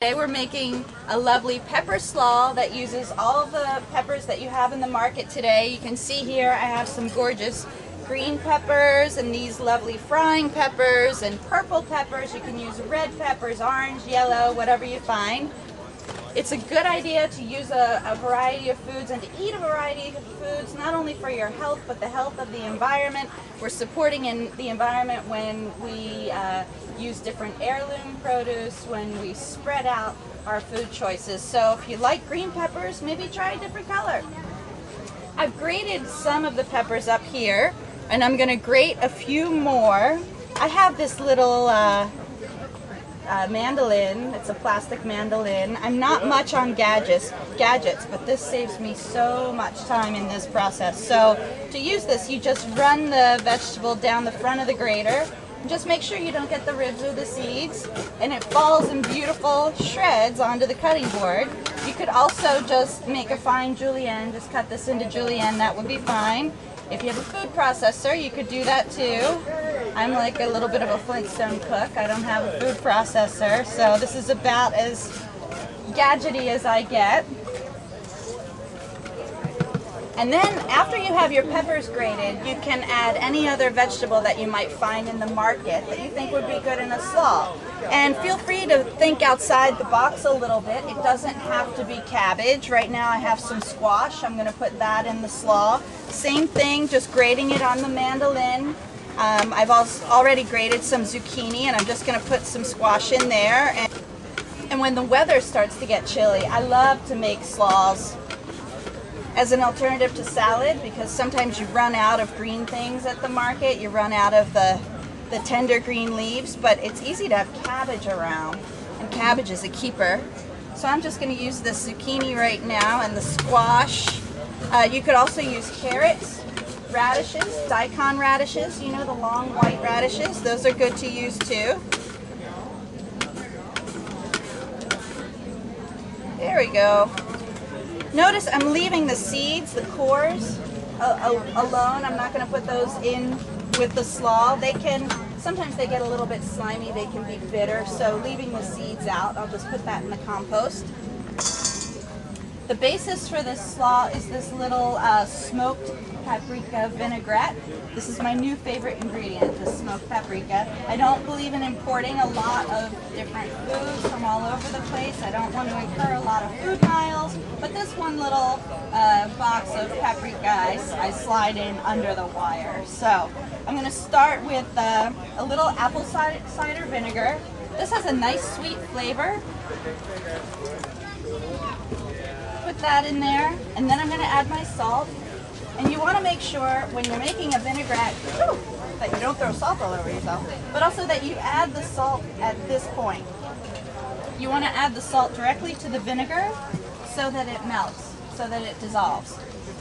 Today we're making a lovely pepper slaw that uses all the peppers that you have in the market today. You can see here I have some gorgeous green peppers and these lovely frying peppers and purple peppers. You can use red peppers, orange, yellow, whatever you find. It's a good idea to use a variety of foods and to eat a variety of foods, not only for your health, but the health of the environment. We're supporting the environment when we use different heirloom produce, when we spread out our food choices. So if you like green peppers, maybe try a different color. I've grated some of the peppers up here, and I'm going to grate a few more. I have this little mandolin. It's a plastic mandolin. I'm not much on gadgets, but this saves me so much time in this process. So to use this, you just run the vegetable down the front of the grater. Just make sure you don't get the ribs or the seeds, and it falls in beautiful shreds onto the cutting board. You could also just make a fine julienne, just cut this into julienne, that would be fine. If you have a food processor, you could do that too. I'm like a little bit of a Flintstone cook. I don't have a food processor, so this is about as gadgety as I get. And then after you have your peppers grated, you can add any other vegetable that you might find in the market that you think would be good in a slaw. And feel free to think outside the box a little bit. It doesn't have to be cabbage. Right now I have some squash. I'm going to put that in the slaw. Same thing, just grating it on the mandolin. I've also already grated some zucchini, and I'm just going to put some squash in there. And when the weather starts to get chilly, I love to make slaws as an alternative to salad, because sometimes you run out of green things at the market. You run out of the tender green leaves, but it's easy to have cabbage around, and cabbage is a keeper. So I'm just going to use the zucchini right now and the squash. You could also use carrots, radishes, daikon radishes, you know, the long white radishes. Those are good to use too. There we go. Notice I'm leaving the seeds, the cores, alone. I'm not going to put those in with the slaw. Sometimes they get a little bit slimy, they can be bitter, so leaving the seeds out, I'll just put that in the compost. The basis for this slaw is this little smoked paprika vinaigrette. This is my new favorite ingredient, the smoked paprika. I don't believe in importing a lot of different foods from all over the place. I don't want to incur a lot of food miles, but this one little box of paprika I slide in under the wire. So I'm going to start with a little apple cider vinegar. This has a nice sweet flavor. Put that in there, and then I'm going to add my salt. And you want to make sure when you're making a vinaigrette that you don't throw salt all over yourself, but also that you add the salt at this point. You want to add the salt directly to the vinegar so that it melts, so that it dissolves.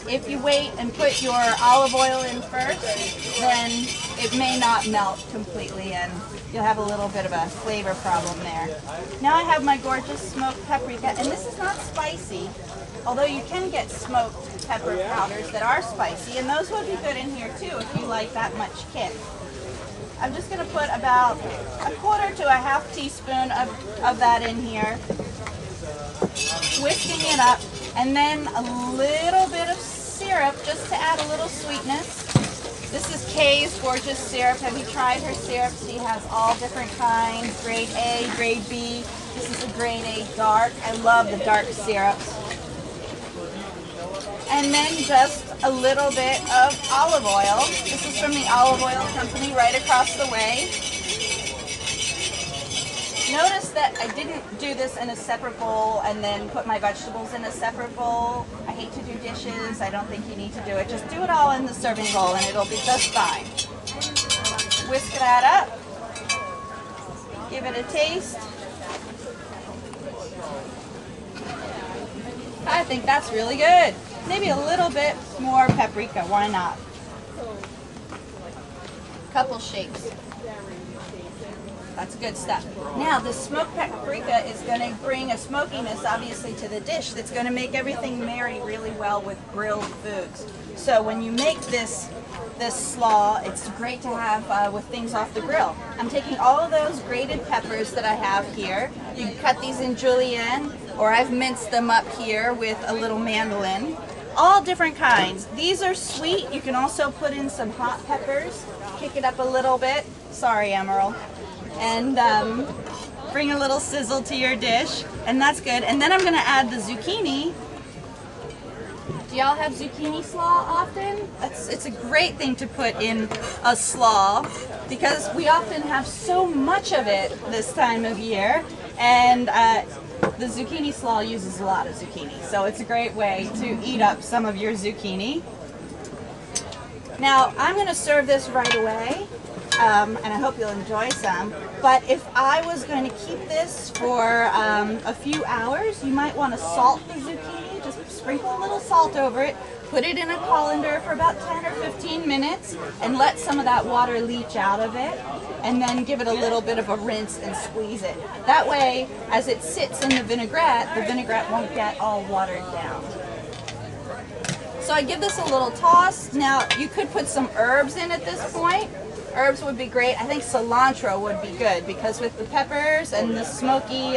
If you wait and put your olive oil in first, then it may not melt completely and you'll have a little bit of a flavor problem there. Now I have my gorgeous smoked paprika, and this is not spicy, although you can get smoked pepper powders that are spicy, and those would be good in here too if you like that much kick. I'm just going to put about a quarter to a half teaspoon of that in here, whisking it up, and then a little bit of syrup just to add a little sweetness. This is Kay's gorgeous syrup. Have you tried her syrup? She has all different kinds, grade A, grade B. This is a grade A dark. I love the dark syrups. And then just a little bit of olive oil. This is from the olive oil company right across the way. Notice that I didn't do this in a separate bowl and then put my vegetables in a separate bowl. I hate to do dishes. I don't think you need to do it. Just do it all in the serving bowl and it'll be just fine. Whisk that up. Give it a taste. I think that's really good. Maybe a little bit more paprika, why not? Couple shakes. That's good stuff. Now the smoked paprika is going to bring a smokiness obviously to the dish that's going to make everything marry really well with grilled foods. So when you make this this slaw. It's great to have with things off the grill. I'm taking all of those grated peppers that I have here. You can cut these in julienne, or I've minced them up here with a little mandolin. All different kinds. These are sweet. You can also put in some hot peppers, kick it up a little bit. Sorry, Emerald. And bring a little sizzle to your dish, and that's good. And then I'm going to add the zucchini. Do y'all have zucchini slaw often? It's a great thing to put in a slaw because we often have so much of it this time of year, and the zucchini slaw uses a lot of zucchini, so it's a great way to eat up some of your zucchini. Now, I'm going to serve this right away, and I hope you'll enjoy some, but if I was going to keep this for a few hours, you might want to salt the zucchini. Just sprinkle a little salt over it, put it in a colander for about 10 or 15 minutes, and let some of that water leach out of it, and then give it a little bit of a rinse and squeeze it. That way, as it sits in the vinaigrette won't get all watered down. So I give this a little toss. Now, you could put some herbs in at this point. Herbs would be great. I think cilantro would be good because with the peppers and the smoky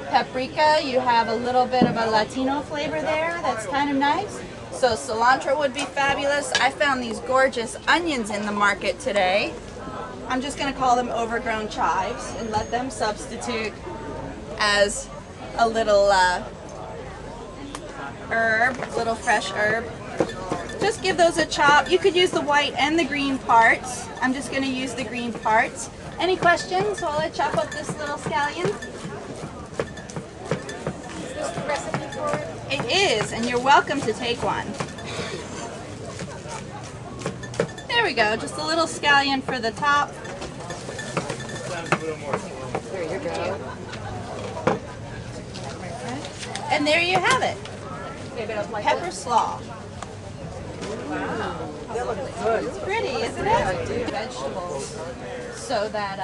paprika, you have a little bit of a Latino flavor there that's kind of nice. So cilantro would be fabulous. I found these gorgeous onions in the market today. I'm just going to call them overgrown chives and let them substitute as a little herb, little fresh herb. Just give those a chop. You could use the white and the green parts. I'm just going to use the green parts. Any questions while I chop up this little scallion? Is this the recipe for it? It is, and you're welcome to take one. There we go, just a little scallion for the top. There you go. And there you have it. Pepper slaw. Wow. That looks good. It's pretty, isn't it? Vegetables so that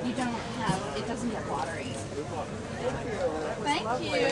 you don't have, it doesn't get watery. Thank you.